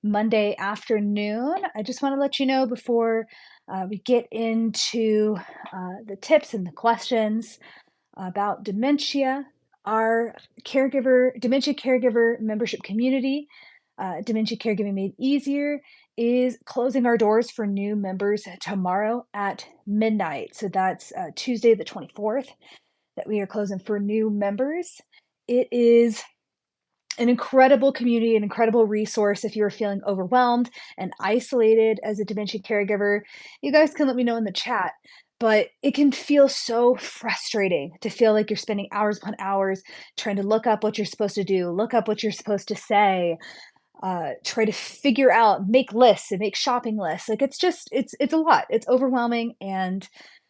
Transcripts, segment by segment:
Monday afternoon. I just want to let you know before we get into the tips and the questions about dementia. Our dementia caregiver membership community, Dementia Caregiving Made Easier, is closing our doors for new members tomorrow at midnight. So that's Tuesday, the 24th, that we are closing for new members. It is an incredible community, an incredible resource if you're feeling overwhelmed and isolated as a dementia caregiver. You guys can let me know in the chat, but it can feel so frustrating to feel like you're spending hours upon hours trying to look up what you're supposed to do, look up what you're supposed to say, try to figure out, make lists and make shopping lists. Like it's a lot. It's overwhelming. And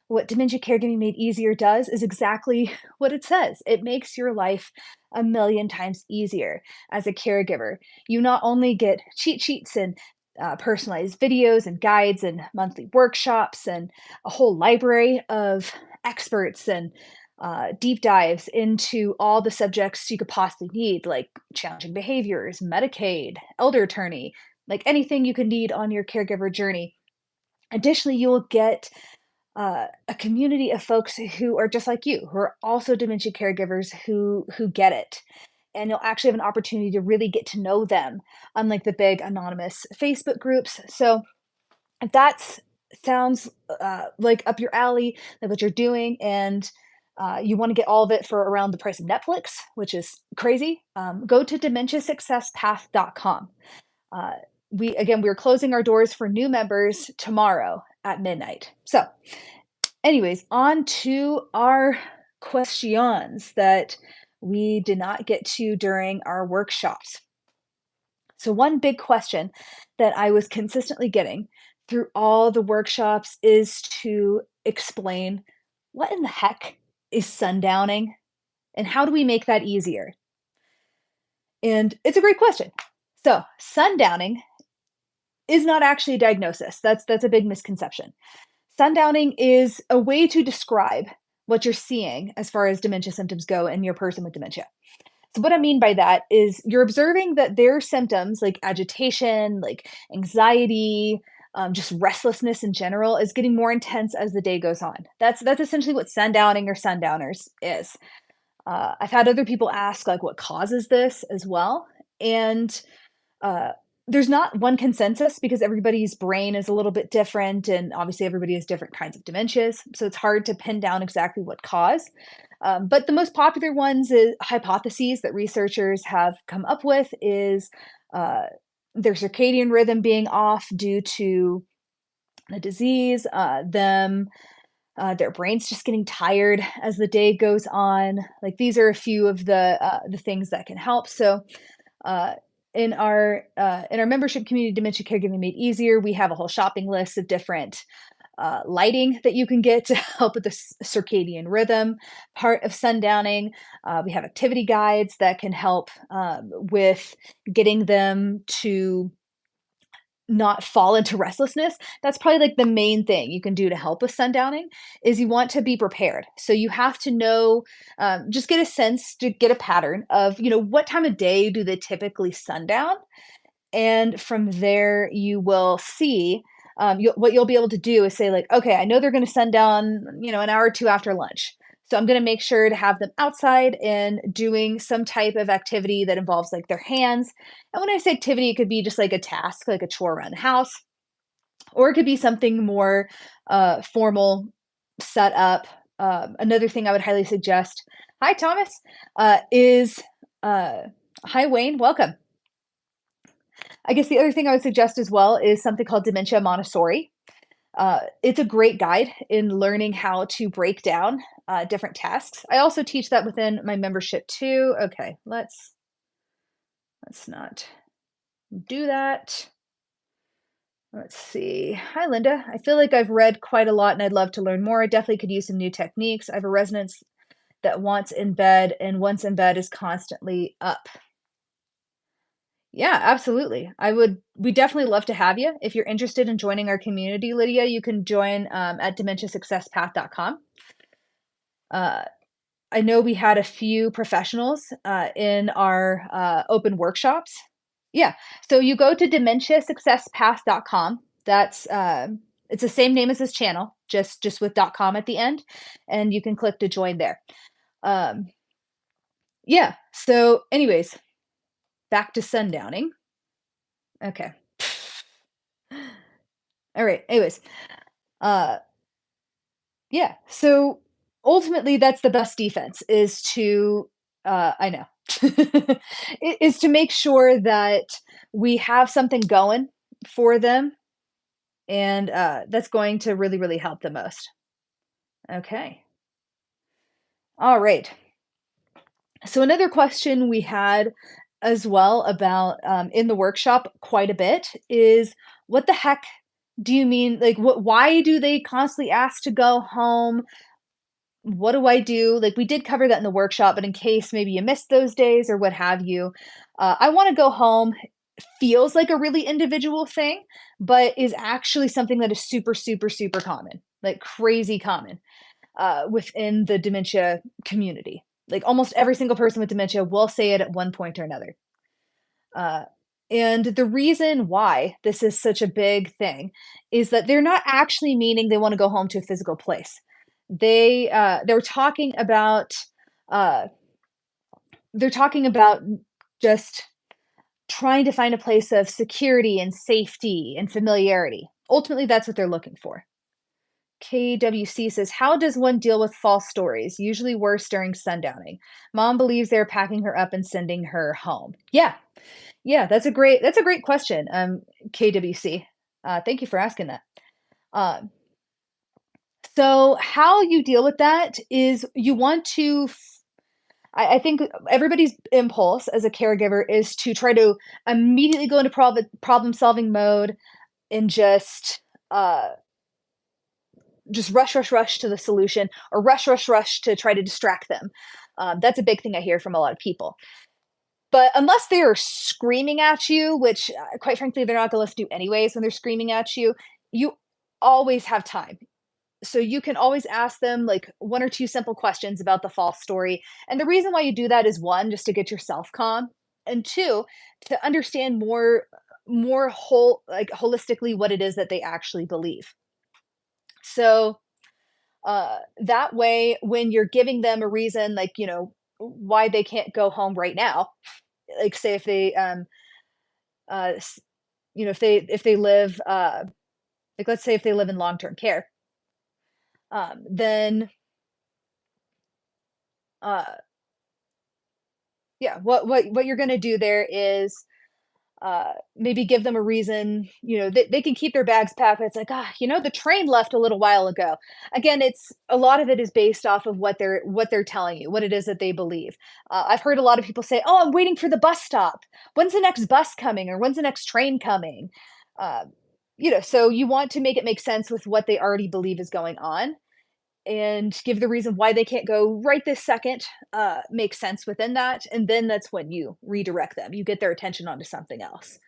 what Dementia Caregiving Made Easier does is exactly what it says. It makes your life a million times easier as a caregiver. You not only get cheat sheets and personalized videos and guides and monthly workshops and a whole library of experts and deep dives into all the subjects you could possibly need, like challenging behaviors, Medicaid, elder attorney, like anything you can need on your caregiver journey. Additionally, you will get a community of folks who are just like you, who are also dementia caregivers who get it. And you'll actually have an opportunity to really get to know them, unlike the big anonymous Facebook groups. So if that sounds like up your alley, like what you're doing, and you want to get all of it for around the price of Netflix, which is crazy, go to dementiasuccesspath.com. Uh, we're closing our doors for new members tomorrow at midnight. So, anyways, on to our questions that we did not get to during our workshops. So, one big question that I was consistently getting through all the workshops is to explain what in the heck is sundowning and how do we make that easier? And it's a great question. So, sundowning is not actually a diagnosis. That's a big misconception. Sundowning is a way to describe what you're seeing as far as dementia symptoms go in your person with dementia. So what I mean by that is you're observing that their symptoms like agitation, like anxiety, just restlessness in general is getting more intense as the day goes on. That's essentially what sundowning or sundowners is. I've had other people ask like what causes this as well, and uh, there's not one consensus because everybody's brain is a little bit different, and obviously everybody has different kinds of dementias, so it's hard to pin down exactly what cause. But the most popular ones is hypotheses that researchers have come up with is uh, their circadian rhythm being off due to the disease, their brains just getting tired as the day goes on. Like these are a few of the things that can help. So uh, in our membership community, Dementia Caregiving Made Easier, we have a whole shopping list of different lighting that you can get to help with the circadian rhythm part of sundowning. We have activity guides that can help with getting them to not fall into restlessness. That's probably like the main thing you can do to help with sundowning is you want to be prepared. So you have to know, just get a sense to get a pattern of, what time of day do they typically sundown? And from there, you will see what you'll be able to do is say, like, okay, I know they're going to sundown, an hour or two after lunch. So I'm going to make sure to have them outside and doing some type of activity that involves like their hands. And when I say activity, it could be just like a task, like a chore around the house, or it could be something more formal, set up. Another thing I would highly suggest, hi, Thomas, is hi, Wayne, welcome. I guess the other thing I would suggest as well is something called Dementia Montessori. It's a great guide in learning how to break down different tasks. I also teach that within my membership too. Okay, let's not do that. Let's see. Hi, Linda. I feel like I've read quite a lot and I'd love to learn more. I definitely could use some new techniques. I have a resident that wants in bed and once in bed is constantly up. Yeah, absolutely. We definitely love to have you. If you're interested in joining our community, Lydia, you can join at dementiasuccesspath.com. Uh, I know we had a few professionals in our open workshops. Yeah. So you go to dementiasuccesspath.com. That's it's the same name as this channel, just with .com at the end, and you can click to join there. Um, yeah. So, anyways, back to sundowning. Okay. All right. Anyways, uh, yeah. So ultimately, that's the best defense is to, I know, is to make sure that we have something going for them, and that's going to really, really help the most. Okay. All right. So another question we had as well about in the workshop quite a bit is what the heck do you mean? Like, what? Why do they constantly ask to go home? What do I do? Like, we did cover that in the workshop, but in case maybe you missed those days or what have you, I want to go home feels like a really individual thing, but is actually something that is super, super, super common, like crazy common within the dementia community. Like almost every single person with dementia will say it at one point or another. Uh, and the reason why this is such a big thing is that they're not actually meaning they want to go home to a physical place. They're talking about uh, they're talking about just trying to find a place of security and safety and familiarity. Ultimately, that's what they're looking for. KWC says, how does one deal with false stories? Usually worse during sundowning. Mom believes they're packing her up and sending her home. Yeah, yeah, that's a great question, KWC. Thank you for asking that. Um, so how you deal with that is you want to I think everybody's impulse as a caregiver is to try to immediately go into problem solving mode and uh just rush, rush, rush to the solution or rush, rush, rush to try to distract them. That's a big thing I hear from a lot of people. But unless they are screaming at you, which quite frankly, they're not going to listen to you anyways when they're screaming at you, you always have time. So you can always ask them like one or two simple questions about the false story. And the reason why you do that is one, just to get yourself calm, and two, to understand more holistically what it is that they actually believe. So that way when you're giving them a reason like why they can't go home right now, like say if they uh s- if they live like let's say if they live in long-term care, then uh yeah, what you're going to do there is maybe give them a reason. They can keep their bags packed, but it's like, the train left a little while ago. Again, it's a lot of it is based off of what they're telling you, what it is that they believe. I've heard a lot of people say, oh, I'm waiting for the bus stop. When's the next bus coming, or when's the next train coming? uh, so you want to make it make sense with what they already believe is going on, and give the reason why they can't go right this second, make sense within that, and then that's when you redirect them. You get their attention onto something else.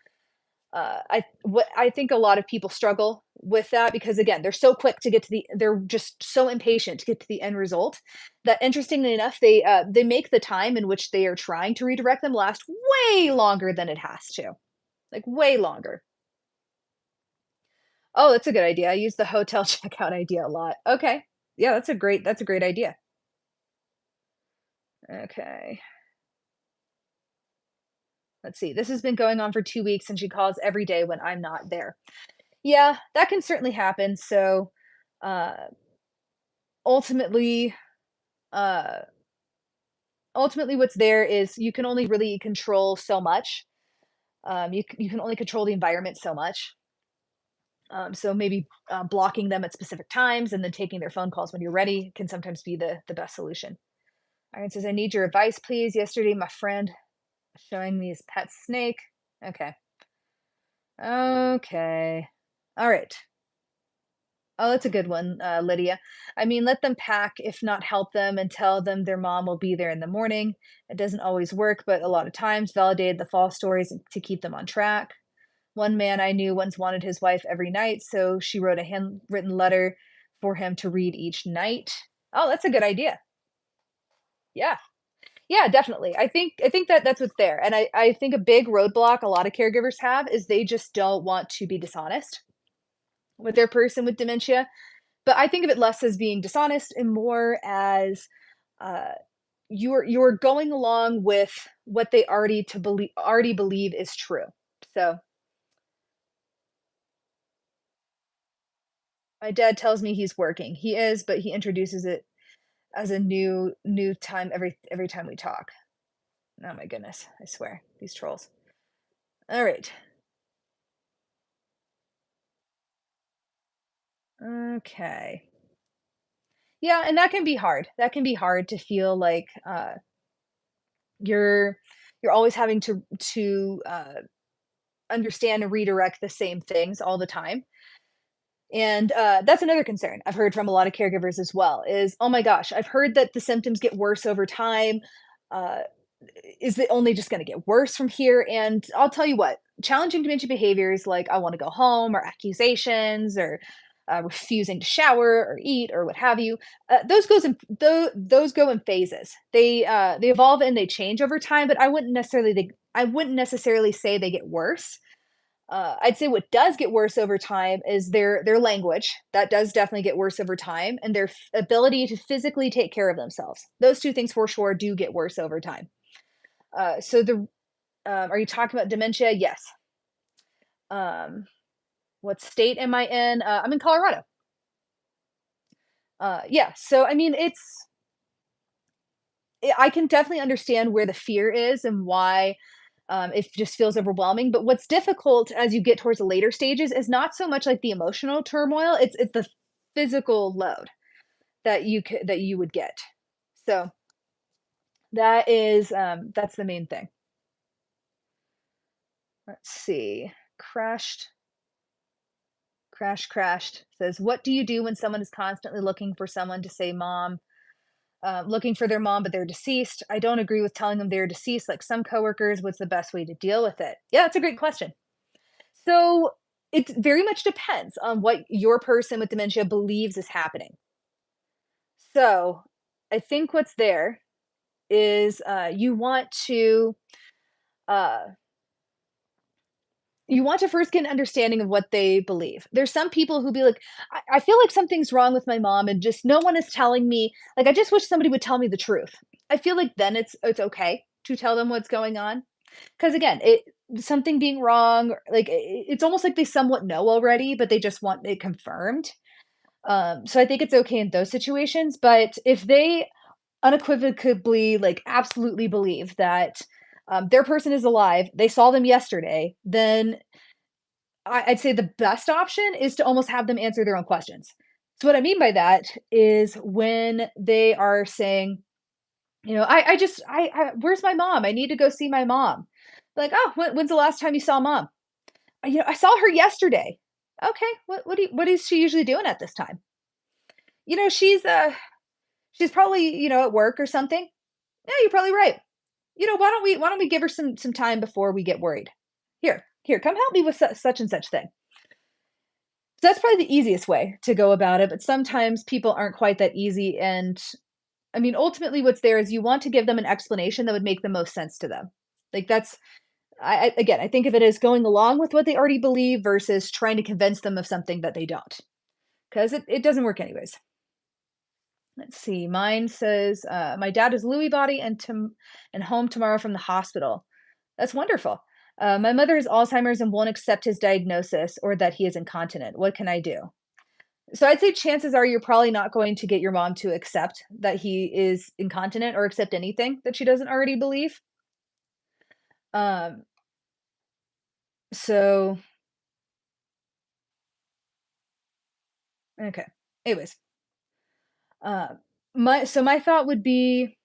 I think a lot of people struggle with that because again, they're so quick to get to they're just so impatient to get to the end result that interestingly enough, they make the time in which they are trying to redirect them last way longer than it has to, like way longer. Oh, that's a good idea. I use the hotel checkout idea a lot. Okay, yeah, that's a great idea. Okay. Let's see. This has been going on for 2 weeks and she calls every day when I'm not there. Yeah, that can certainly happen. So, uh, ultimately, uh, ultimately what's there is you can only really control so much. You can only control the environment so much. So maybe blocking them at specific times and then taking their phone calls when you're ready can sometimes be the best solution. Iron says, I need your advice, please. Yesterday, my friend was showing me his pet snake. Okay. Okay. All right. Oh, that's a good one, Lydia. I mean, let them pack, if not help them, and tell them their mom will be there in the morning. It doesn't always work, but a lot of times validated the false stories to keep them on track. One man I knew once wanted his wife every night, so she wrote a handwritten letter for him to read each night. Oh, that's a good idea. Yeah. Yeah, definitely. I think that that's what's there, and I think a big roadblock a lot of caregivers have is they just don't want to be dishonest with their person with dementia. But I think of it less as being dishonest and more as, uh, you're going along with what they already believe is true. So, my dad tells me he's working. He is, but he introduces it as a new time every time we talk. Oh my goodness, I swear, these trolls. Alright. Okay. Yeah, and that can be hard. That can be hard to feel like, you're you're always having to understand and redirect the same things all the time. And, that's another concern I've heard from a lot of caregivers as well is, "Oh my gosh, I've heard that the symptoms get worse over time. Uh, is it only just gonna get worse from here?" And I'll tell you what, challenging dementia behaviors like I wanna go home or accusations or, refusing to shower or eat or what have you, those go in phases. They evolve and they change over time, but I wouldn't necessarily say they get worse. I'd say what does get worse over time is their language. That does definitely get worse over time, and their ability to physically take care of themselves. Those 2 things for sure do get worse over time. So are you talking about dementia? Yes. Um, what state am I in? I'm in Colorado. Yeah, so I mean, I can definitely understand where the fear is and why it just feels overwhelming. But what's difficult as you get towards the later stages is not so much like the emotional turmoil; it's the physical load that you would get. So that's the main thing. Let's see. Crashed, crashed. Says, what do you do when someone is constantly looking for someone to say mom? Looking for their mom, but they're deceased. I don't agree with telling them they're deceased. Like some coworkers, what's the best way to deal with it? Yeah, that's a great question. So it very much depends on what your person with dementia believes is happening. So I think what's there is uh, you want to first get an understanding of what they believe. There's some people who be like, I feel like something's wrong with my mom, and just no one is telling me. Like, I just wish somebody would tell me the truth. I feel like then it's okay to tell them what's going on because again, it something being wrong, like it's almost like they somewhat know already, but they just want it confirmed. So I think it's okay in those situations. But if they unequivocally, like, absolutely believe that their person is alive, they saw them yesterday, then I'd say the best option is to almost have them answer their own questions. So what I mean by that is when they are saying, I just, where's my mom? I need to go see my mom. Like, oh, when's the last time you saw mom? I saw her yesterday. Okay, what is she usually doing at this time? She's probably at work or something. Yeah, you're probably right. Why don't we give her some time before we get worried? Here, come help me with such and such thing. So that's probably the easiest way to go about it, but sometimes people aren't quite that easy, and, I mean, ultimately, what's there is you want to give them an explanation that would make the most sense to them. Like, that's I again, I think of it as going along with what they already believe versus trying to convince them of something that they don't, 'cause it doesn't work anyways. Let's see, mine says, "My dad is Lewy body and home tomorrow from the hospital." That's wonderful. "My mother has Alzheimer's and won't accept his diagnosis or that he is incontinent. What can I do?" So I'd say chances are you're probably not going to get your mom to accept that he is incontinent or accept anything that she doesn't already believe. Um, so okay. Anyways, uh, my thought would be,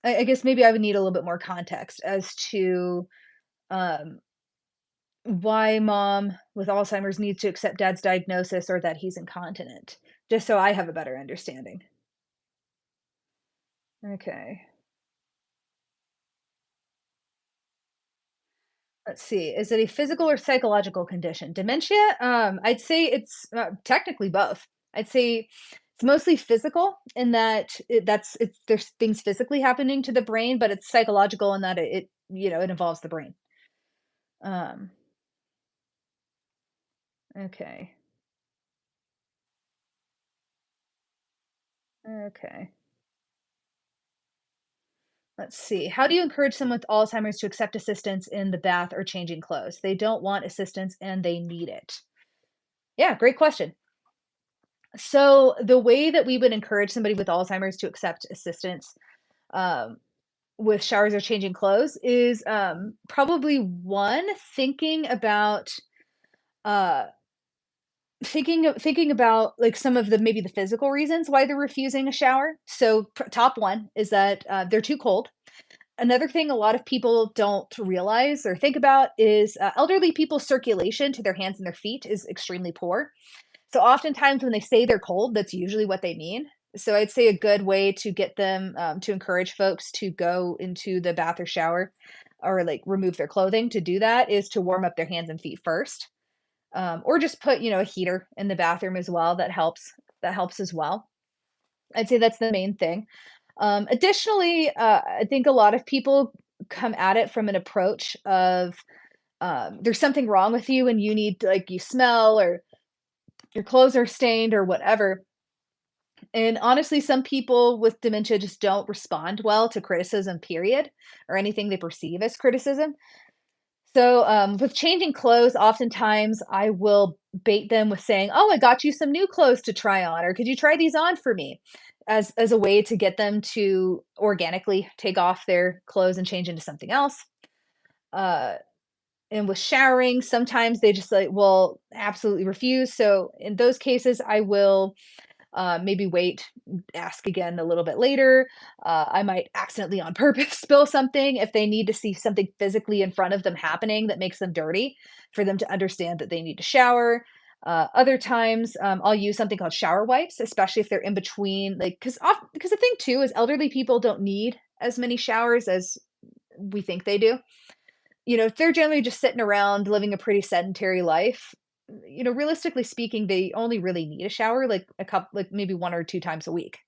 I guess maybe I would need a little bit more context as to um, why mom with Alzheimer's needs to accept dad's diagnosis or that he's incontinent, just so I have a better understanding. Okay. Let's see. Is it a physical or psychological condition? Dementia? I'd say it's technically both. I'd say it's mostly physical in that there's things physically happening to the brain, but it's psychological in that it involves the brain. Um, okay. Okay. Let's see. How do you encourage someone with Alzheimer's to accept assistance in the bath or changing clothes? They don't want assistance and they need it. Yeah, great question. So, the way that we would encourage somebody with Alzheimer's to accept assistance um, with showers or changing clothes is probably one, uh, thinking about like some of the maybe the physical reasons why they're refusing a shower. So, top one is that they're too cold. Another thing a lot of people don't realize or think about is elderly people's circulation to their hands and their feet is extremely poor. So oftentimes when they say they're cold, that's usually what they mean. So I'd say a good way to get them to encourage folks to go into the bath or shower or like remove their clothing to do that is to warm up their hands and feet first, or just put a heater in the bathroom as well. That helps as well. I'd say that's the main thing. Additionally, I think a lot of people come at it from an approach of there's something wrong with you and you need like you smell or your clothes are stained or whatever. And honestly, some people with dementia just don't respond well to criticism, period, or anything they perceive as criticism. So, with changing clothes, oftentimes I will bait them with saying, "Oh, I got you some new clothes to try on," or "Could you try these on for me?" As a way to get them to organically take off their clothes and change into something else. Uh, and with showering, sometimes they just like will absolutely refuse. So in those cases, I will maybe wait, ask again a little bit later. I might accidentally on purpose spill something if they need to see something physically in front of them happening that makes them dirty for them to understand that they need to shower. Other times, I'll use something called shower wipes, especially if they're in between, like because the thing too is elderly people don't need as many showers as we think they do. If they're generally just sitting around living a pretty sedentary life, realistically speaking, they only really need a shower like a couple, like maybe 1 or 2 times a week.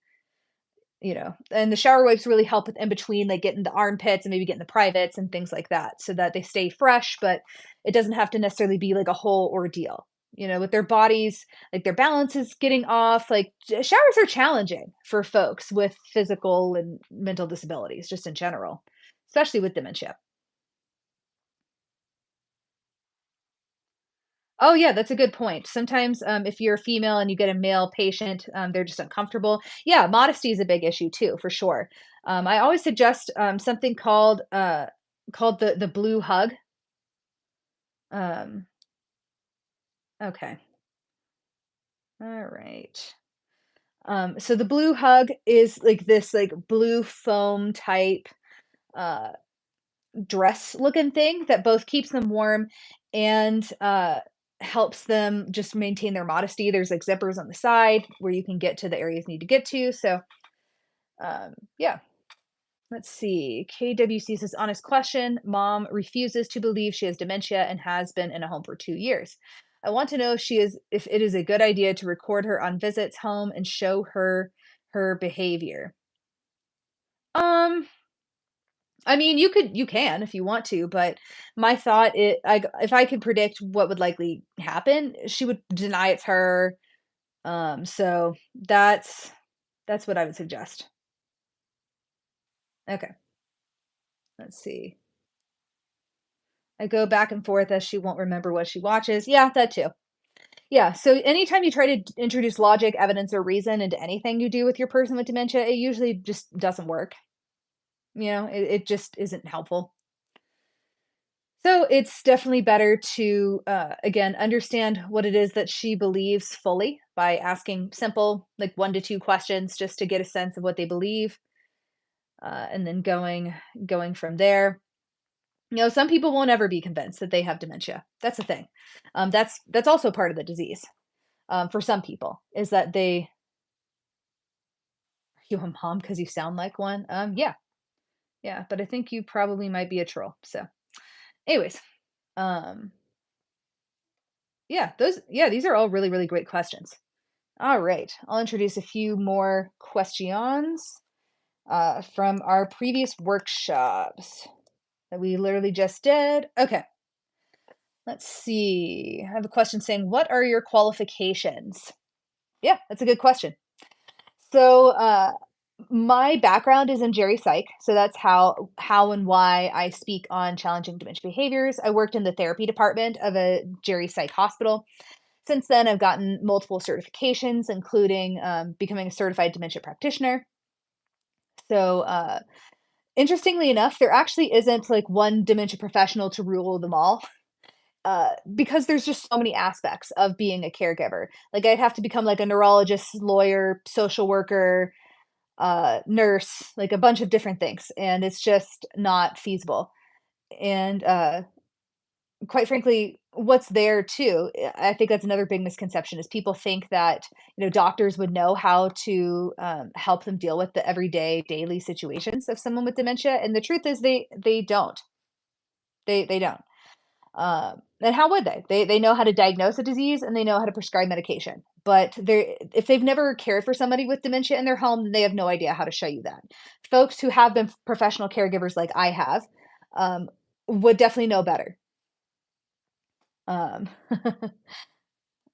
And the shower wipes really help with in between, like getting the armpits and maybe getting the privates and things like that, so that they stay fresh, but it doesn't have to necessarily be like a whole ordeal. With their bodies, like their balance is getting off. Like showers are challenging for folks with physical and mental disabilities, just in general, especially with dementia. Oh, yeah, that's a good point. Sometimes, if you're a female and you get a male patient, they're just uncomfortable. Yeah, modesty is a big issue too, for sure. I always suggest something called the blue hug. Um, okay, all right. So the blue hug is like this like blue foam type uh, dress looking thing that both keeps them warm and helps them just maintain their modesty. There's like zippers on the side where you can get to the areas you need to get to. So, yeah, let's see. KWC says, honest question. Mom refuses to believe she has dementia and has been in a home for 2 years. I want to know if it is a good idea to record her on visits home and show her behavior. Um, I mean, you can if you want to, but my thought if I could predict what would likely happen, she would deny it's her. So that's what I would suggest. Okay, let's see. I go back and forth as she won't remember what she watches. Yeah, that too. Yeah. So anytime you try to introduce logic, evidence, or reason into anything you do with your person with dementia, it usually just doesn't work. It just isn't helpful. So it's definitely better to, again, understand what it is that she believes fully by asking simple, like 1 to 2 questions, just to get a sense of what they believe, and then going from there. Some people won't ever be convinced that they have dementia. That's the thing. That's also part of the disease. For some people, is that they you a mom because you sound like one. Yeah, yeah, but I think you probably might be a troll. So, anyways, um, yeah, these are all really, really great questions. All right, I'll introduce a few more questions from our previous workshops that we literally just did. Okay, let's see. I have a question saying, what are your qualifications? Yeah, that's a good question. So, my background is in Jerry Psych, so that's how and why I speak on challenging dementia behaviors. I worked in the therapy department of a Jerry Psych hospital. Since then, I've gotten multiple certifications, including becoming a certified dementia practitioner. So, interestingly enough, there actually isn't like one dementia professional to rule them all. Because there's just so many aspects of being a caregiver. Like I'd have to become like a neurologist, lawyer, social worker, nurse, like a bunch of different things, and it's just not feasible. And quite frankly, what's there too, I think that's another big misconception is people think that doctors would know how to help them deal with the everyday, daily situations of someone with dementia, and the truth is they don't. They don't. And how would they? They know how to diagnose a disease and they know how to prescribe medication. But they if they've never cared for somebody with dementia in their home, then they have no idea how to show you that. Folks who have been professional caregivers like I have um, would definitely know better. Um,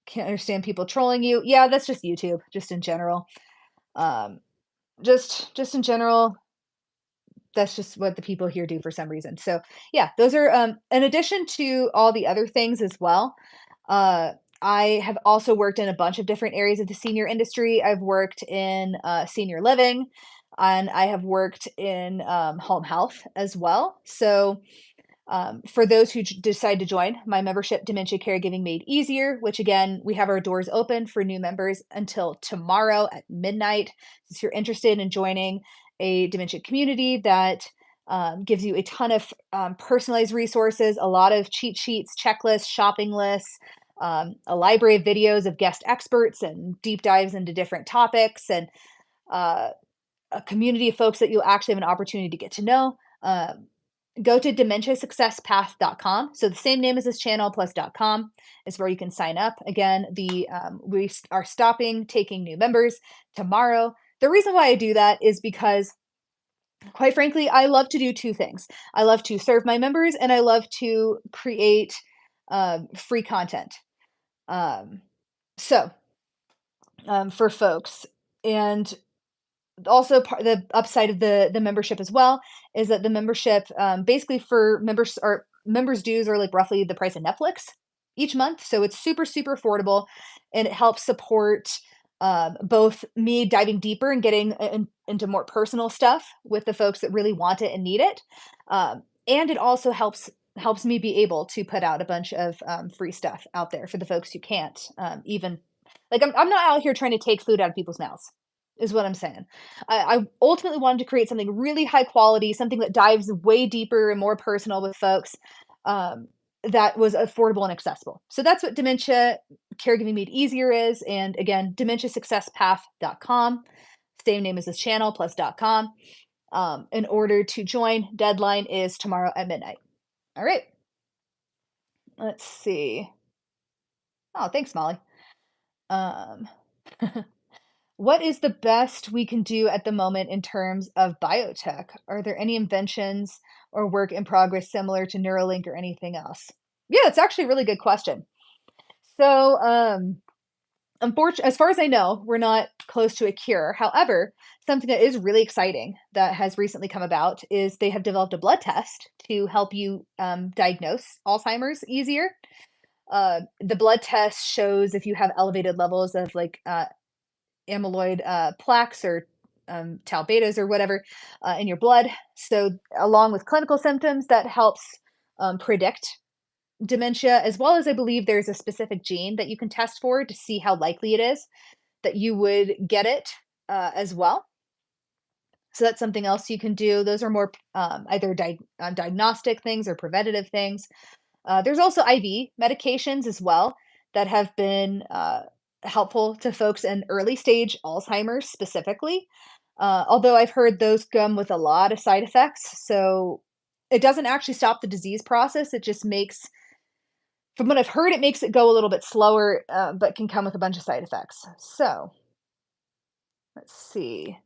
can't understand people trolling you. Yeah, that's just YouTube, just in general. Um, just in general, that's just what the people here do for some reason. So yeah, those are in addition to all the other things as well. Uh, I have also worked in a bunch of different areas of the senior industry. I've worked in senior living, and I have worked in home health as well. So for those who decide to join my membership, Dementia Caregiving Made Easier, which again, we have our doors open for new members until tomorrow at midnight. If you're interested in joining a dementia community that gives you a ton of personalized resources, a lot of cheat sheets, checklists, shopping lists, a library of videos of guest experts and deep dives into different topics, and uh, a community of folks that you'll actually have an opportunity to get to know. Go to dementiasuccesspath.com. So the same name as this channel plus .com is where you can sign up. Again, we are stopping taking new members tomorrow. The reason why I do that is because, quite frankly, I love to do two things. I love to serve my members and I love to create free content. Um, so for folks, and also the upside of the membership as well is that the membership basically for members dues are like roughly the price of Netflix each month, so it's super affordable, and it helps support both me diving deeper and getting into more personal stuff with the folks that really want it and need it, and it also helps me be able to put out a bunch of free stuff out there for the folks who can't even like I'm not out here trying to take food out of people's mouths is what I'm saying. I ultimately wanted to create something really high quality, something that dives way deeper and more personal with folks, um, that was affordable and accessible. So that's what Dementia Caregiving Made Easier is. And again, dementiasuccesspath.com, same name as this channel, plus .com. In order to join, deadline is tomorrow at midnight. All right. Let's see. Oh, thanks, Molly. Um, What is the best we can do at the moment in terms of biotech? Are there any inventions or work in progress similar to Neuralink or anything else? Yeah, it's actually a really good question. So, unfortunately, as far as I know, we're not close to a cure. However, something that is really exciting that has recently come about is they have developed a blood test to help you diagnose Alzheimer's easier. The blood test shows if you have elevated levels of like amyloid plaques or tau betas or whatever in your blood. So, along with clinical symptoms, that helps predict dementia, as well as I believe there's a specific gene that you can test for to see how likely it is that you would get it as well. So, that's something else you can do. Those are more either diagnostic things or preventative things. There's also IV medications as well that have been helpful to folks in early stage Alzheimer's specifically. Although I've heard those come with a lot of side effects. So it doesn't actually stop the disease process. It just makes From what I've heard, it makes it go a little bit slower, but can come with a bunch of side effects. So let's see.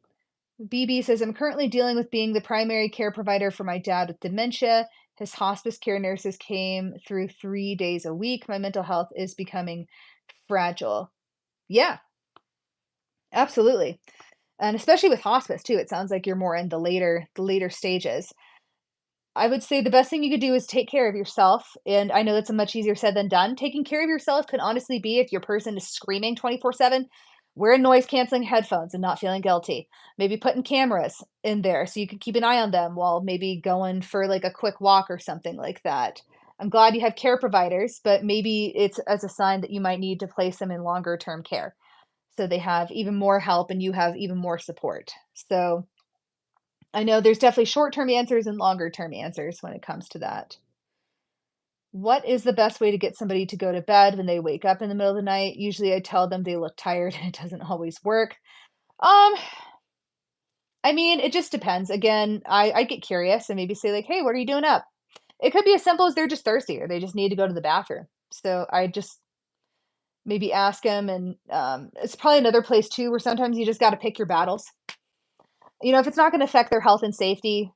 BB says, I'm currently dealing with being the primary care provider for my dad with dementia. His hospice care nurses came through 3 days a week. My mental health is becoming fragile. Yeah, absolutely. And especially with hospice too. It sounds like you're more in the later stages. I would say the best thing you could do is take care of yourself. And I know that's a much easier said than done. Taking care of yourself could honestly be if your person is screaming 24/7, wearing noise canceling headphones and not feeling guilty. Maybe putting cameras in there so you can keep an eye on them while maybe going for like a quick walk or something like that. I'm glad you have care providers, but maybe it's as a sign that you might need to place them in longer term care so they have even more help and you have even more support. So I know there's definitely short-term answers and longer-term answers when it comes to that. What is the best way to get somebody to go to bed when they wake up in the middle of the night? Usually I tell them they look tired and it doesn't always work. Um, I mean, it just depends. Again, I get curious and maybe say like, "Hey, what are you doing up?" It could be as simple as they're just thirsty or they just need to go to the bathroom. So I just maybe ask them, and it's probably another place too where sometimes you just got to pick your battles. If it's not going to affect their health and safety,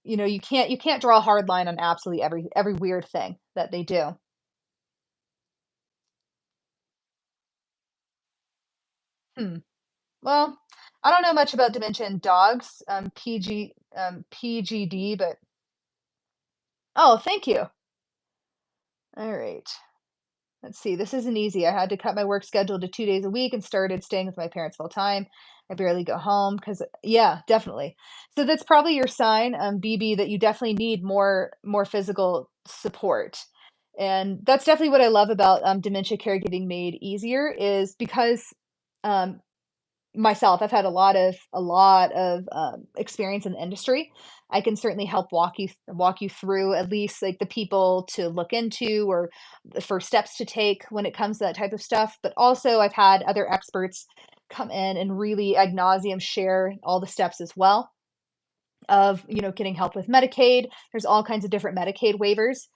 you can't draw a hard line on absolutely every weird thing that they do. Hmm. Well, I don't know much about dementia in dogs, PGD, but oh, thank you. All right. Let's see. This isn't easy. I had to cut my work schedule to 2 days a week and started staying with my parents full time. I barely go home because, yeah, definitely. So that's probably your sign, BB, that you definitely need more physical support. And that's definitely what I love about dementia caregiving made easier is because um, myself, I've had a lot of experience in the industry. I can certainly help walk you through at least like the people to look into or the first steps to take when it comes to that type of stuff. But also, I've had other experts come in and really ad nauseum share all the steps as well of getting help with Medicaid. There's all kinds of different Medicaid waivers.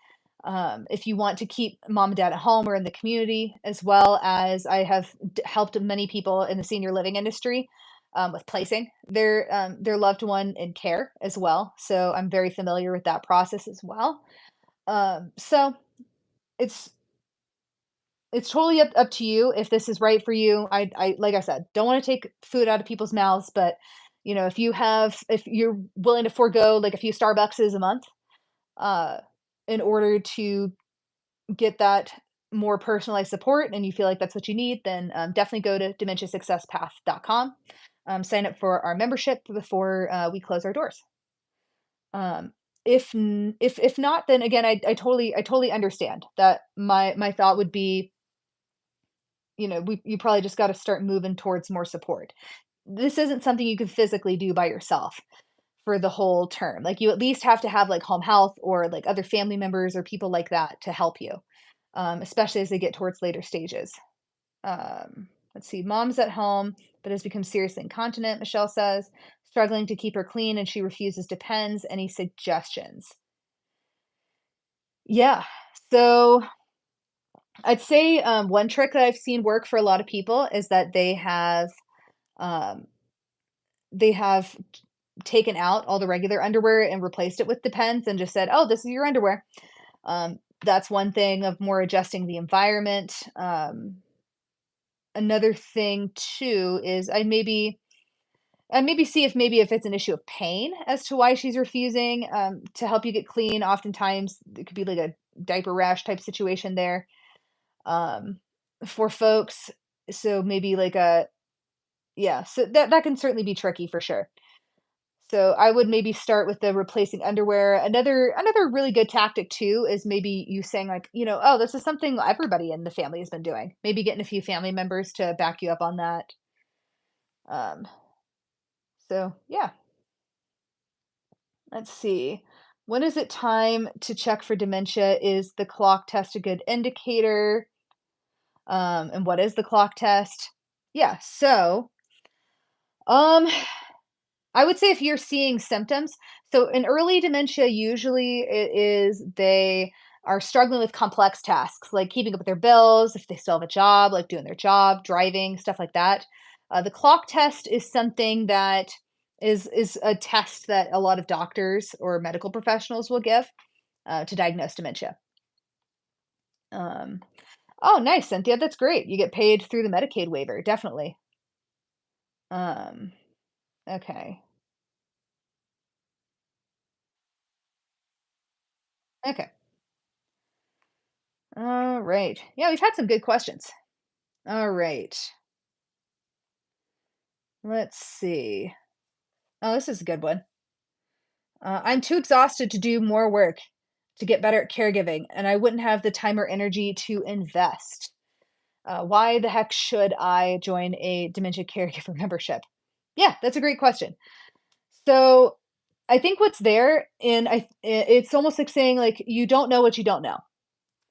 If you want to keep mom and dad at home or in the community, as well as I have helped many people in the senior living industry with placing their loved one in care as well. So I'm very familiar with that process as well. So it's it's totally up to you if this is right for you. I like I said, don't want to take food out of people's mouths, but if you're willing to forego like a few Starbuckses a month, uh, in order to get that more personalized support and you feel like that's what you need, then definitely go to dementiasuccesspath.com. Sign up for our membership before we close our doors. Um, if not, then again, I totally understand that. My thought would be, you probably just got to start moving towards more support. This isn't something you can physically do by yourself for the whole term. Like you at least have to have like home health or like other family members or people like that to help you, especially as they get towards later stages. Let's see, mom's at home but has become seriously incontinent. Michelle says struggling to keep her clean and she refuses Depends. Any suggestions? Yeah. So I'd say one trick that I've seen work for a lot of people is that um, they have taken out all the regular underwear and replaced it with Depends and just said, "Oh, this is your underwear." That's one thing of more adjusting the environment. Another thing too is I maybe see if it's an issue of pain as to why she's refusing to help you get clean. Oftentimes, it could be like a diaper rash type situation there um, for folks. So maybe like a yeah. So that can certainly be tricky for sure. So I would maybe start with the replacing underwear. Another really good tactic too is maybe you saying like, "Oh, this is something everybody in the family has been doing." Maybe getting a few family members to back you up on that. Um, so yeah, let's see. When is it time to check for dementia? Is the clock test a good indicator? And what is the clock test? Yeah, so um I would say if you're seeing symptoms, so in early dementia, usually it is they are struggling with complex tasks like keeping up with their bills, if they still have a job, like doing their job, driving, stuff like that. The clock test is something that is a test that a lot of doctors or medical professionals will give to diagnose dementia. Um, oh, nice, Cynthia. That's great. You get paid through the Medicaid waiver, definitely. Um, okay. Okay. All right. Yeah, we've had some good questions. All right. Let's see. Oh, this is a good one. I'm too exhausted to do more work to get better at caregiving, and I wouldn't have the time or energy to invest. Why the heck should I join a dementia caregiver membership? Yeah, that's a great question. So I think what's there, and it's almost like saying like you don't know what you don't know.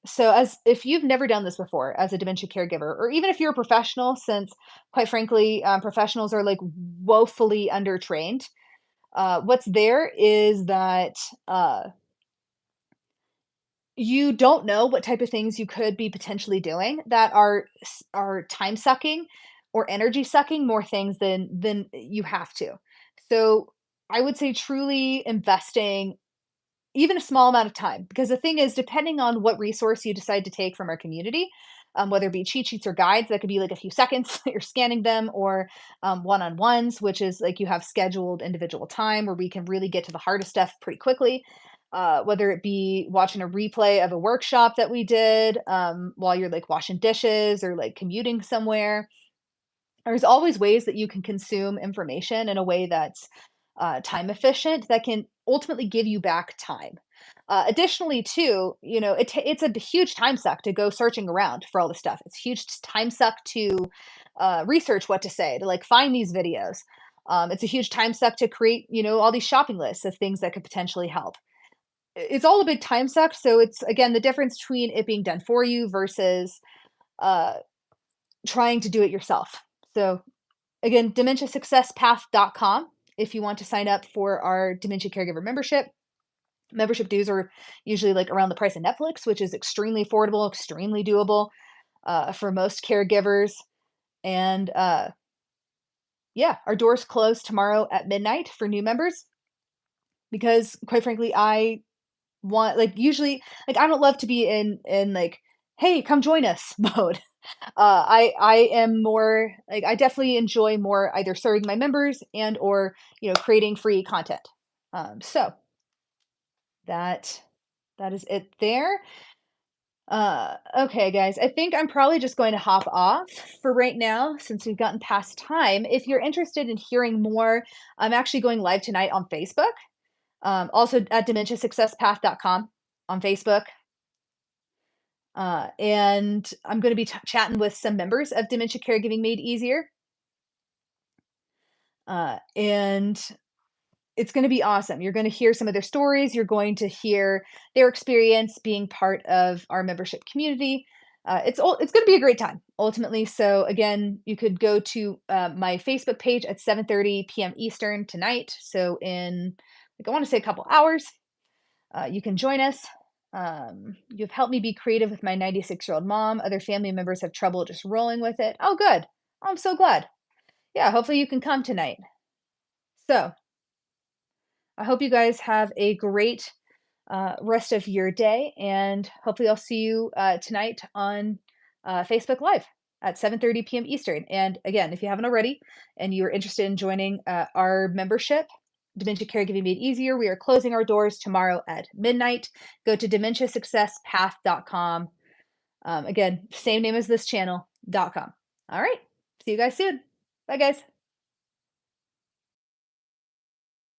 So as if you've never done this before as a dementia caregiver, or even if you're a professional, since quite frankly, professionals are like woefully undertrained. What's there is that you don't know what type of things you could be potentially doing that are time sucking or energy sucking more things than you have to. So I would say truly investing even a small amount of time, because the thing is, depending on what resource you decide to take from our community, whether it be cheat sheets or guides, that could be like a few seconds that you're scanning them, or one-on-ones, which is like you have scheduled individual time where we can really get to the heart of stuff pretty quickly. Whether it be watching a replay of a workshop that we did while you're like washing dishes or like commuting somewhere, there's always ways that you can consume information in a way that's time efficient that can ultimately give you back time. Additionally, too, you know, it's a huge time suck to go searching around for all this stuff. It's a huge time suck to research what to say, to like find these videos. It's a huge time suck to create, you know, all these shopping lists of things that could potentially help. It's all a big time suck. So it's again the difference between it being done for you versus uh, trying to do it yourself. So again, dementiasuccesspath.com if you want to sign up for our dementia caregiver membership. Membership dues are usually like around the price of Netflix, which is extremely affordable, extremely doable for most caregivers. And yeah, our doors close tomorrow at midnight for new members because, quite frankly, I want like usually like I don't love to be in like hey come join us mode. I am more like I definitely enjoy more either serving my members and or you know creating free content. So that that is it there. Okay, guys, I think I'm probably just going to hop off for right now since we've gotten past time. If you're interested in hearing more, I'm actually going live tonight on Facebook. Also at dementiasuccesspath.com on Facebook. And I'm going to be chatting with some members of Dementia Caregiving Made Easier. And it's going to be awesome. You're going to hear some of their stories. You're going to hear their experience being part of our membership community. It's going to be a great time ultimately. So again, you could go to my Facebook page at 7:30 p.m. Eastern tonight. So in like I want to say a couple hours, you can join us. You've helped me be creative with my 96-year-old mom. Other family members have trouble just rolling with it. Oh, good. I'm so glad. Yeah, hopefully you can come tonight. So I hope you guys have a great rest of your day, and hopefully I'll see you tonight on Facebook Live at 7:30 p.m. Eastern. And again, if you haven't already, and you're interested in joining our membership, Dementia Caregiving Made Easier, we are closing our doors tomorrow at midnight. Go to dementiasuccesspath.com. Again, same name as this channel.com. All right, see you guys soon. Bye, guys.